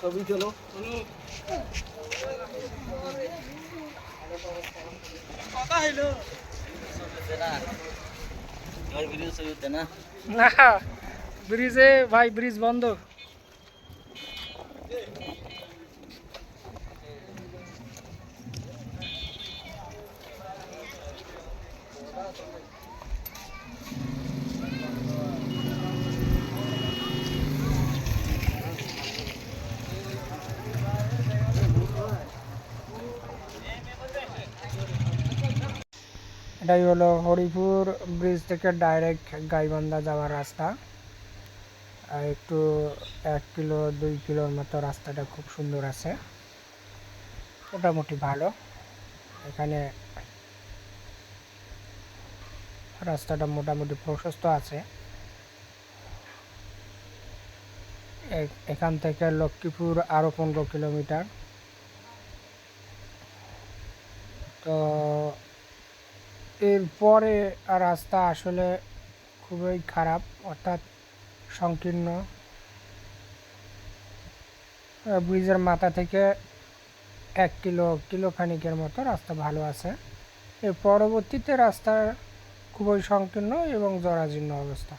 ছবি চলো কথা হইলো না, ব্রিজে ভাই ব্রিজ বন্ধ। এটাই হলো হরিপুর ব্রিজ থেকে ডাইরেক্ট গাইবান্ধা যাওয়ার রাস্তা। আর একটু 1 কিলো 2 কিলোর মতো রাস্তাটা খুব সুন্দর আছে, মোটামুটি ভালো। এখানে রাস্তাটা মোটামুটি প্রশস্ত আছে। এখান থেকে লক্ষ্মীপুর আরও 15 কিলোমিটার। তো এরপরে রাস্তা আসলে খুবই খারাপ, অর্থাৎ সংকীর্ণ। ব্রিজের মাথা থেকে 1 কিলো খানিকের মতো রাস্তা ভালো আছে। এর পরবর্তীতে রাস্তা খুবই সংকীর্ণ এবং জরাজীর্ণ অবস্থা।